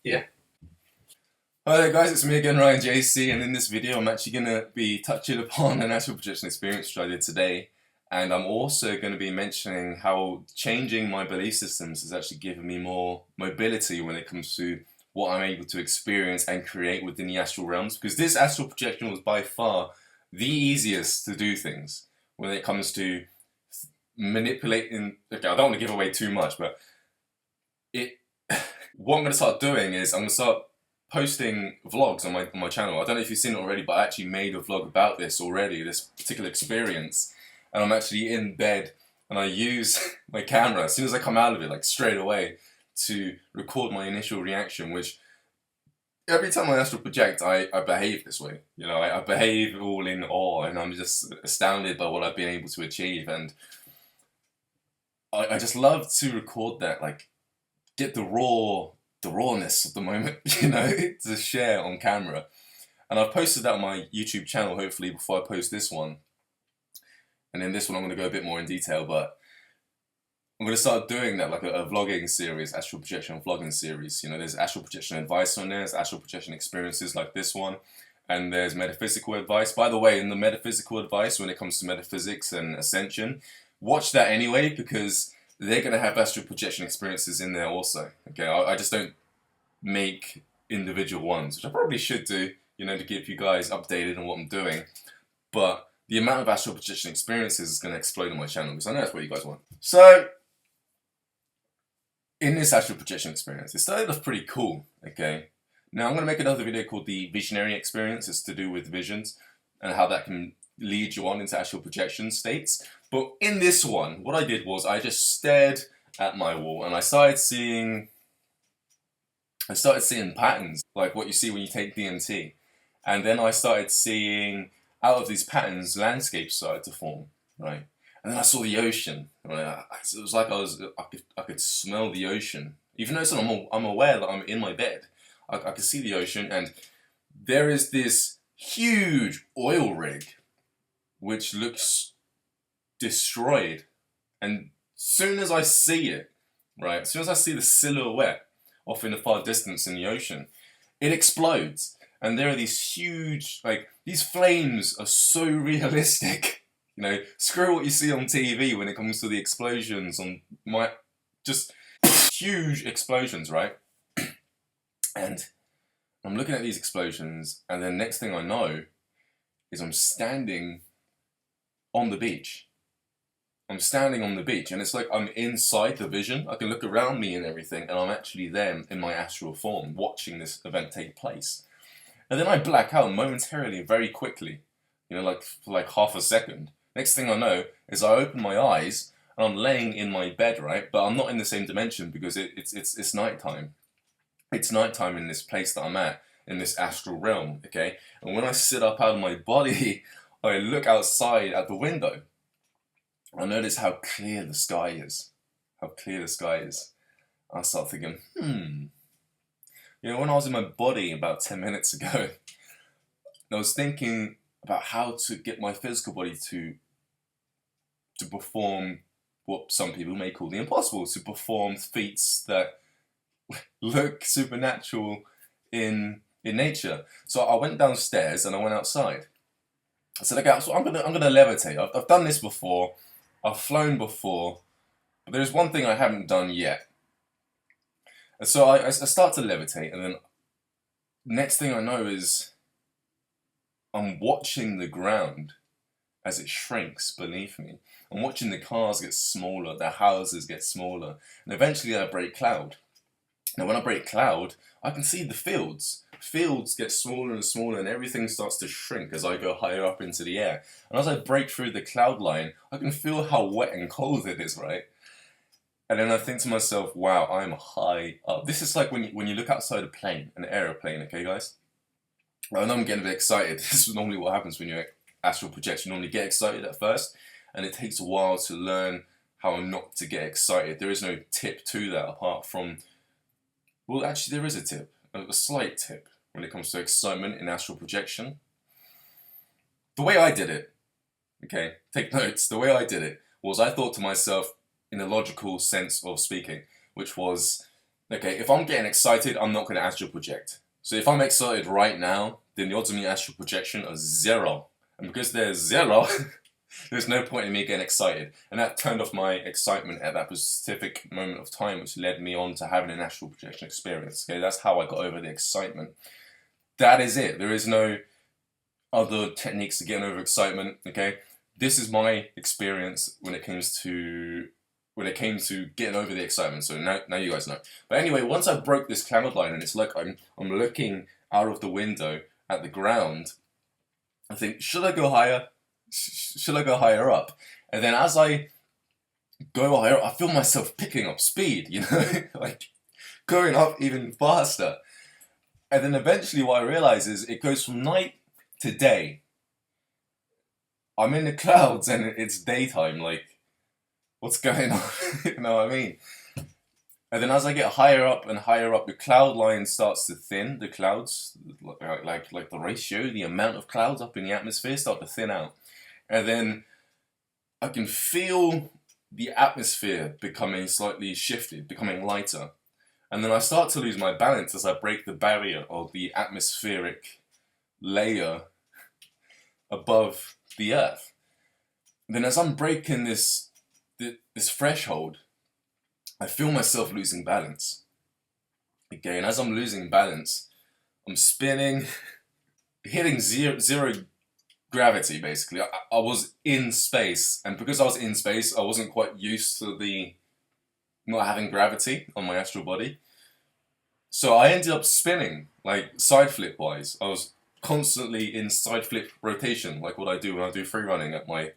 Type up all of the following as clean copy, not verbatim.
Yeah. Hi there guys, it's me again, Ryan JC, and in this video I'm actually going to be touching upon an astral projection experience which I did today, and I'm also going to be mentioning how changing my belief systems has actually given me more mobility when it comes to what I'm able to experience and create within the astral realms, because this astral projection was by far the easiest to do things when it comes to manipulating. Okay, I don't want to give away too much, but it what I'm going to start doing is I'm going to start posting vlogs on my channel. I don't know if you've seen it already, but I actually made a vlog about this already, this particular experience. And I'm actually in bed and I use my camera as soon as I come out of it, like straight away, to record my initial reaction, which every time I astral project, I behave this way. You know, I behave all in awe and I'm just astounded by what I've been able to achieve. And I just love to record that, like, get the rawness of the moment, you know, to share on camera. And I've posted that on my YouTube channel, hopefully, before I post this one. And in this one, I'm going to go a bit more in detail, but I'm going to start doing that, like a vlogging series, astral projection vlogging series. You know, there's astral projection advice on there, there's astral projection experiences like this one, and there's metaphysical advice. By the way, in the metaphysical advice, when it comes to metaphysics and ascension, watch that anyway, because they're going to have astral projection experiences in there also. Okay, I just don't make individual ones, which I probably should do, you know, to keep you guys updated on what I'm doing. But the amount of astral projection experiences is going to explode on my channel, because I know that's what you guys want. So, in this astral projection experience, it started off pretty cool, okay? Now, I'm going to make another video called the visionary experience. It's to do with visions and how that can lead you on into astral projection states. But in this one, what I did was I just stared at my wall and I started seeing patterns, like what you see when you take DMT. And then I started seeing, out of these patterns, landscapes started to form, right? And then I saw the ocean. Right? It was like I could smell the ocean. Even though I'm aware that I'm in my bed, I could see the ocean, and there is this huge oil rig which looks destroyed. And soon as I see it, right, as soon as I see the silhouette off in the far distance in the ocean, it explodes. And there are these huge, like, these flames are so realistic. You know, screw what you see on TV when it comes to the explosions on just huge explosions, right? And I'm looking at these explosions, and then next thing I know is I'm standing on the beach. I'm standing on the beach, and it's like I'm inside the vision. I can look around me and everything, and I'm actually there in my astral form, watching this event take place. And then I black out momentarily, very quickly, you know, like for like half a second. Next thing I know is I open my eyes, and I'm laying in my bed, right? But I'm not in the same dimension because it's nighttime. It's nighttime in this place that I'm at, in this astral realm, okay? And when I sit up out of my body, I look outside at the window. I notice how clear the sky is. How clear the sky is. I start thinking, You know, when I was in my body about 10 minutes ago, I was thinking about how to get my physical body to perform what some people may call the impossible, to perform feats that look supernatural in nature. So I went downstairs and I went outside. I said, okay, so I'm gonna levitate. I've done this before. I've flown before, but there's one thing I haven't done yet. And so I start to levitate, and then next thing I know is I'm watching the ground as it shrinks beneath me. I'm watching the cars get smaller, the houses get smaller, and eventually I break cloud. Now when I break cloud, I can see the fields. Fields get smaller and smaller, and everything starts to shrink as I go higher up into the air. And as I break through the cloud line, I can feel how wet and cold it is, right? And then I think to myself, wow, I'm high up. This is like when you look outside a plane, an aeroplane, okay, guys? I know I'm getting a bit excited. This is normally what happens when you're astral projection. You normally get excited at first, and it takes a while to learn how not to get excited. There is no tip to that apart from, well, actually there is a tip, a slight tip when it comes to excitement in astral projection. The way I did it, okay, take notes, the way I did it was I thought to myself, in a logical sense of speaking, which was, Okay, if I'm getting excited, I'm not going to astral project. So if I'm excited right now, then the odds of me astral projection are zero. And because there's zero, there's no point in me getting excited. And that turned off my excitement at that specific moment of time, which led me on to having an astral projection experience. Okay, that's how I got over the excitement. That is it. There is no other techniques to getting over excitement. Okay, this is my experience when it came to getting over the excitement. So now you guys know. But anyway, once I broke this cloud line and it's like I'm looking out of the window at the ground, I think, should I go higher? Should I go higher up? And then as I go higher up, I feel myself picking up speed, you know, like going up even faster. And then eventually what I realize is it goes from night to day. I'm in the clouds and it's daytime, like, what's going on? You know what I mean? And then as I get higher up and higher up, the cloud line starts to thin. The clouds, like the ratio, the amount of clouds up in the atmosphere start to thin out. And then I can feel the atmosphere becoming slightly shifted, becoming lighter. And then I start to lose my balance as I break the barrier of the atmospheric layer above the Earth. And then as I'm breaking this threshold, I feel myself losing balance. Okay, and as I'm losing balance, I'm spinning, hitting zero gravity basically. I was in space, and because I was in space, I wasn't quite used to the not having gravity on my astral body. So I ended up spinning, like side flip wise. I was constantly in side flip rotation, like what I do when I do free running at my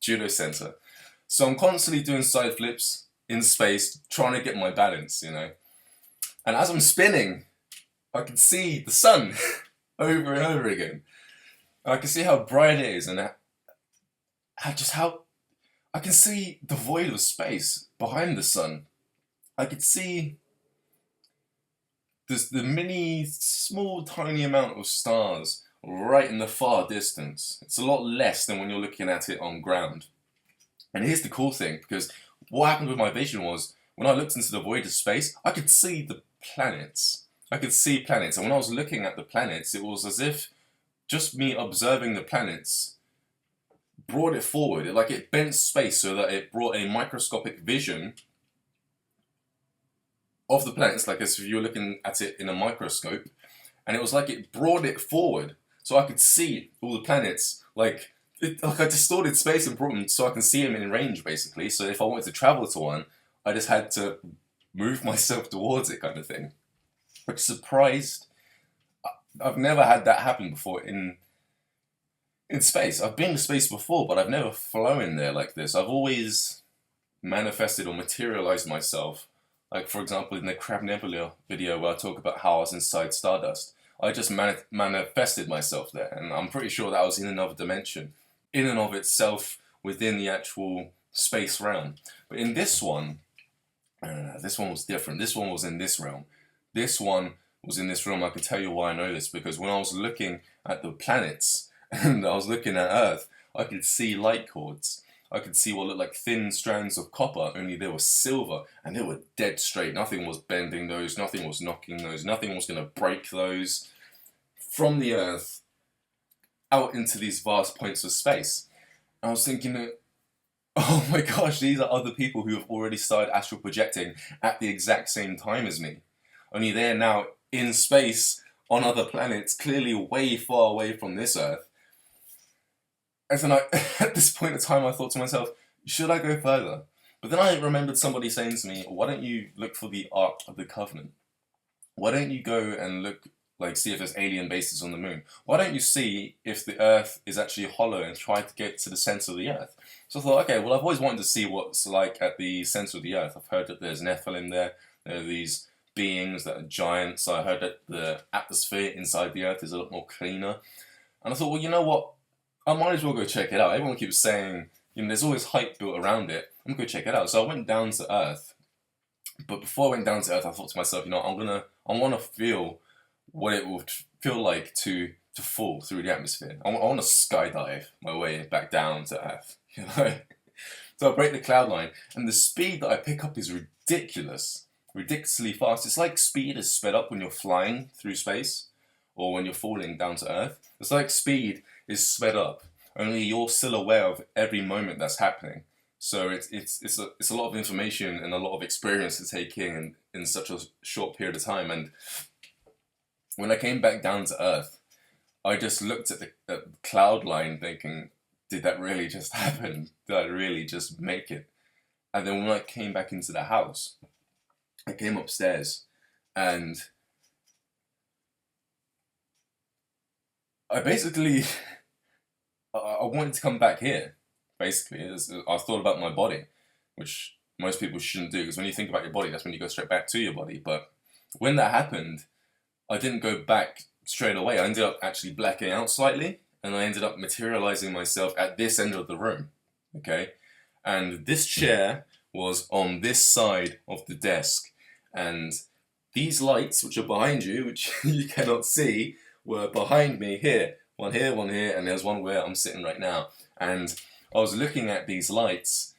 judo center. So I'm constantly doing side flips in space, trying to get my balance, you know. And as I'm spinning, I can see the sun over and over again. And I can see how bright it is, and how I can see the void of space behind the sun. I could see the mini, small, tiny amount of stars right in the far distance. It's a lot less than when you're looking at it on ground. And here's the cool thing, because what happened with my vision was, when I looked into the void of space, I could see the planets. I could see planets, and when I was looking at the planets, it was as if just me observing the planets brought it forward. It bent space so that it brought a microscopic vision of the planets, like as if you were looking at it in a microscope, and it was like it brought it forward, so I could see all the planets, like I distorted space and brought them so I can see them in range, basically. So if I wanted to travel to one, I just had to move myself towards it, kind of thing. Which surprised. I've never had that happen before in space. I've been to space before, but I've never flown there like this. I've always manifested or materialized myself. Like, for example, in the Crab Nebula video where I talk about how I was inside Stardust, I just manifested myself there, and I'm pretty sure that was in another dimension, in and of itself, within the actual space realm. But in this one was different. This one was in this realm. This one was in this realm. I can tell you why I know this, because when I was looking at the planets and I was looking at Earth, I could see light cords. I could see what looked like thin strands of copper, only they were silver, and they were dead straight. Nothing was bending those, nothing was knocking those, nothing was going to break those. From the Earth out into these vast points of space. I was thinking, oh my gosh, these are other people who have already started astral projecting at the exact same time as me. Only they're now in space on other planets, clearly way far away from this Earth. And then at this point in time, I thought to myself, should I go further? But then I remembered somebody saying to me, why don't you look for the Ark of the Covenant? Why don't you go and look, see if there's alien bases on the moon? Why don't you see if the Earth is actually hollow and try to get to the center of the Earth? So I thought, okay, well, I've always wanted to see what's like at the center of the Earth. I've heard that there's Nephilim there. There are these beings that are giants. I heard that the atmosphere inside the Earth is a lot more cleaner. And I thought, well, you know what? I might as well go check it out. Everyone keeps saying, there's always hype built around it. I'm going to go check it out. So I went down to Earth. But before I went down to Earth, I thought to myself, I want to feel what it would feel like to fall through the atmosphere. I want to skydive my way back down to Earth. So I break the cloud line, and the speed that I pick up is ridiculous. ridiculously fast. It's like speed is sped up when you're flying through space or when you're falling down to Earth. It's like speed is sped up. Only you're still aware of every moment that's happening. So it's a lot of information and a lot of experience to take in such a short period of time. And when I came back down to Earth, I just looked at the cloud line thinking, did that really just happen? Did I really just make it? And then when I came back into the house, I came upstairs and I basically, I wanted to come back here, basically. I thought about my body, which most people shouldn't do, because when you think about your body, that's when you go straight back to your body. But when that happened, I didn't go back straight away. I ended up actually blacking out slightly, and I ended up materializing myself at this end of the room, okay? And this chair was on this side of the desk, and these lights, which are behind you, which you cannot see, were behind me here, one here, and there's one where I'm sitting right now. And I was looking at these lights,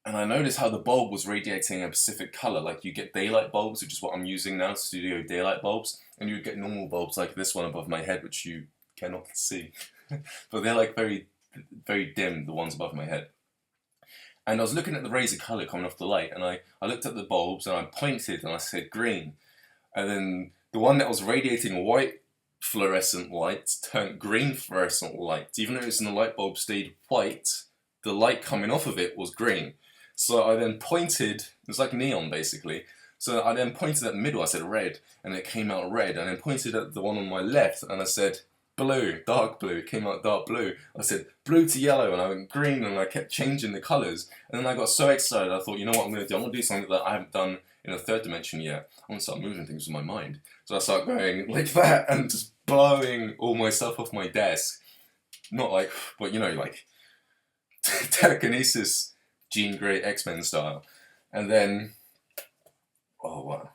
and I noticed how the bulb was radiating a specific color. Like you get daylight bulbs, which is what I'm using now, studio daylight bulbs, and you get normal bulbs like this one above my head, which you cannot see. But they're like very, very dim, the ones above my head. And I was looking at the rays of color coming off the light, and I looked at the bulbs, and I pointed, and I said green. And then the one that was radiating white fluorescent light turned green fluorescent light. Even though the light bulb stayed white, the light coming off of it was green. So I then pointed, it was like neon basically, so I then pointed at the middle, I said red, and it came out red, and then pointed at the one on my left, and I said blue, dark blue, it came out dark blue. I said blue to yellow, and I went green, and I kept changing the colours, and then I got so excited, I thought, you know what I'm going to do? I'm going to do something that I haven't done in a third dimension yet. I'm going to start moving things with my mind. So I started going like that, and just blowing all my stuff off my desk. Not like, but you know, like Telekinesis, Jean Grey, X-Men style. And then, oh wow,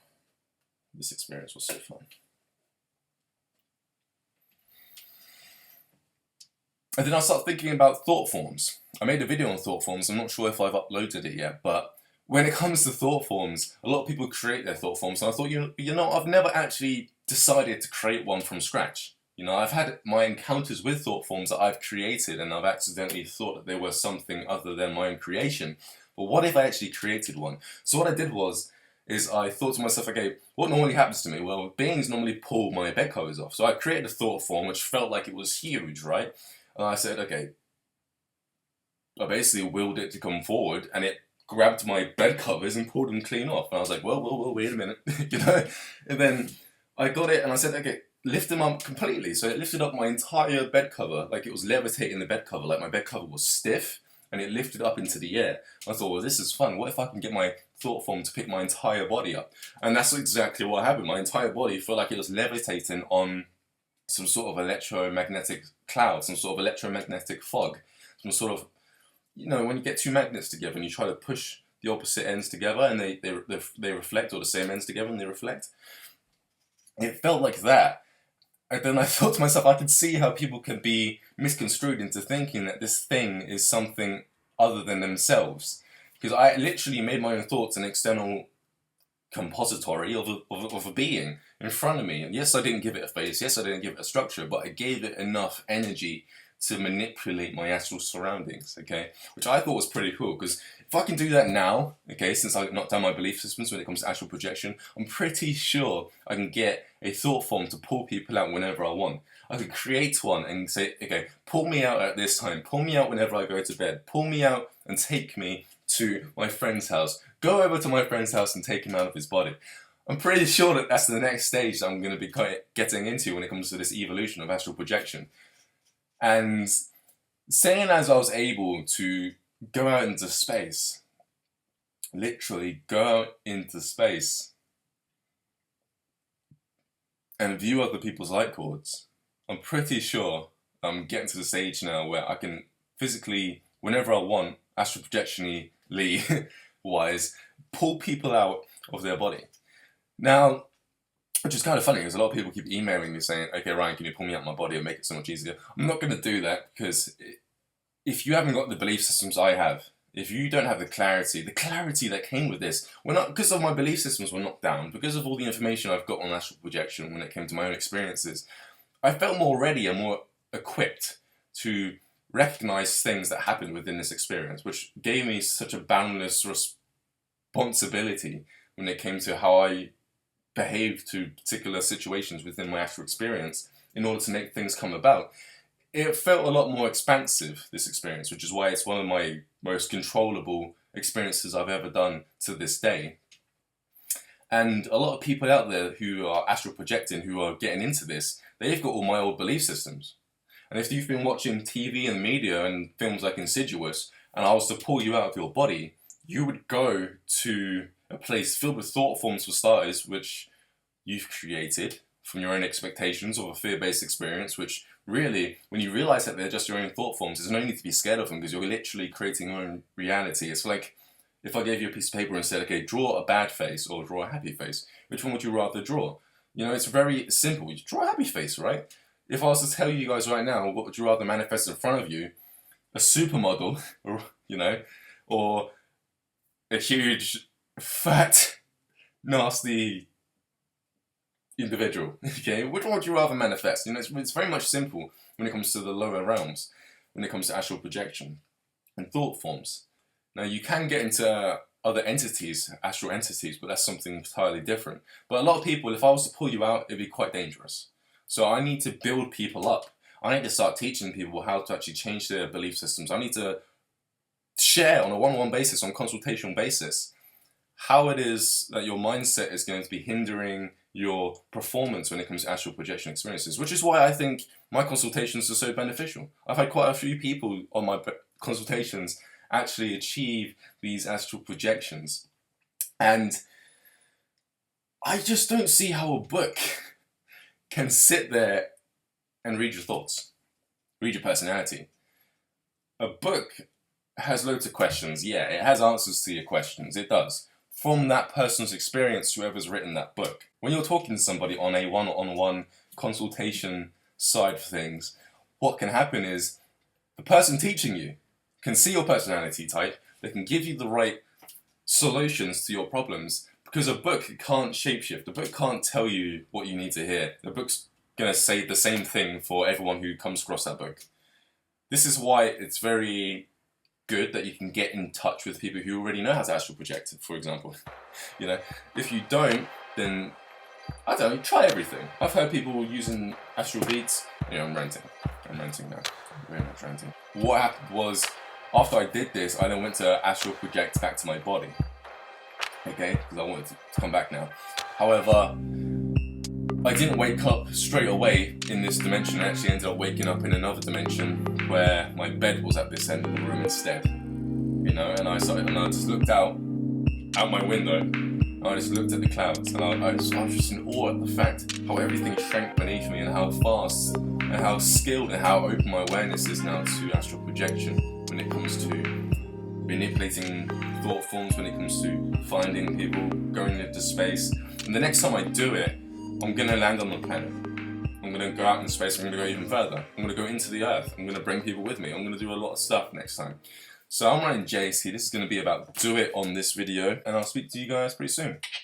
this experience was so fun. And then I started thinking about thought forms. I made a video on thought forms. I'm not sure if I've uploaded it yet, but when it comes to thought forms, a lot of people create their thought forms. And I thought, you know, I've never actually decided to create one from scratch. You know, I've had my encounters with thought forms that I've created, and I've accidentally thought that they were something other than my own creation. But what if I actually created one? So what I did is I thought to myself, okay, what normally happens to me? Well, beings normally pull my bed covers off. So I created a thought form which felt like it was huge, right? And I said, okay, I basically willed it to come forward, and it grabbed my bed covers and pulled them clean off. And I was like, well, wait a minute, you know? And then I got it, and I said, okay, lift them up completely. So it lifted up my entire bed cover, like it was levitating the bed cover, like my bed cover was stiff, and it lifted up into the air. I thought, well, this is fun. What if I can get my thought form to pick my entire body up? And that's exactly what happened. My entire body felt like it was levitating on some sort of electromagnetic cloud, some sort of electromagnetic fog, some sort of, you know, when you get two magnets together and you try to push the opposite ends together and they reflect, or the same ends together and they reflect. It felt like that. And then I thought to myself, I could see how people can be misconstrued into thinking that this thing is something other than themselves. Because I literally made my own thoughts an external compository of a being in front of me. And yes, I didn't give it a face, yes, I didn't give it a structure, but I gave it enough energy to manipulate my astral surroundings, okay? Which I thought was pretty cool, because if I can do that now, okay, since I've not done my belief systems when it comes to astral projection, I'm pretty sure I can get a thought form to pull people out whenever I want. I could create one and say, okay, pull me out at this time, pull me out whenever I go to bed, pull me out and take me to my friend's house, go over to my friend's house and take him out of his body. I'm pretty sure that that's the next stage that I'm going to be getting into when it comes to this evolution of astral projection. And saying as I was able to go out into space, literally go out into space and view other people's light cords, I'm pretty sure I'm getting to the stage now where I can physically, whenever I want, astral projection-y wise, pull people out of their body. Now, which is kind of funny because a lot of people keep emailing me saying, okay, Ryan, can you pull me out of my body and make it so much easier? I'm not going to do that, because if you haven't got the belief systems I have, if you don't have the clarity that came with this, because of my belief systems were knocked down, because of all the information I've got on astral projection when it came to my own experiences, I felt more ready and more equipped to recognize things that happened within this experience, which gave me such a boundless responsibility when it came to how I behaved to particular situations within my astral experience in order to make things come about. It felt a lot more expansive, this experience, which is why it's one of my most controllable experiences I've ever done to this day. And a lot of people out there who are astral projecting, who are getting into this, they've got all my old belief systems. And if you've been watching TV and media and films like Insidious, and I was to pull you out of your body, you would go to a place filled with thought forms for starters, which you've created from your own expectations of a fear-based experience, which really, when you realize that they're just your own thought forms, there's no need to be scared of them because you're literally creating your own reality. It's like if I gave you a piece of paper and said, okay, draw a bad face or draw a happy face. Which one would you rather draw? You know, it's very simple. You draw a happy face, right? If I was to tell you guys right now, what would you rather manifest in front of you? A supermodel, or, you know, or a huge, fat, nasty individual, okay? Which one would you rather manifest? You know, it's very much simple when it comes to the lower realms, when it comes to astral projection and thought forms. Now, you can get into other entities, astral entities, but that's something entirely different. But a lot of people, if I was to pull you out, it'd be quite dangerous. So I need to build people up. I need to start teaching people how to actually change their belief systems. I need to share on a one-on-one basis, on a consultation basis, how it is that your mindset is going to be hindering your performance when it comes to astral projection experiences, which is why I think my consultations are so beneficial. I've had quite a few people on my consultations actually achieve these astral projections. And I just don't see how a book can sit there and read your thoughts, read your personality. A book has loads of questions. Yeah, it has answers to your questions. It does. From that person's experience, whoever's written that book. When you're talking to somebody on a one-on-one consultation side of things, what can happen is the person teaching you can see your personality type. They can give you the right solutions to your problems, because a book can't shapeshift. The book can't tell you what you need to hear. The book's going to say the same thing for everyone who comes across that book. This is why it's very good that you can get in touch with people who already know how to astral project, for example. You know, if you don't, then I don't know, try everything. I've heard people using astral beats. You know, I'm ranting now. I'm very much ranting. What happened was, after I did this, I then went to astral project back to my body. Okay, because I wanted to come back now. However, I didn't wake up straight away in this dimension. I actually ended up waking up in another dimension where my bed was at this end of the room instead. You know, and I just looked out my window, and I just looked at the clouds, and I was just in awe at the fact how everything shrank beneath me, and how fast and how skilled and how open my awareness is now to astral projection when it comes to manipulating thought forms, when it comes to finding people, going into space. And the next time I do it, I'm going to land on the planet. I'm going to go out in space. I'm going to go even further. I'm going to go into the earth. I'm going to bring people with me. I'm going to do a lot of stuff next time. So I'm running JC. This is going to be about do it on this video, and I'll speak to you guys pretty soon.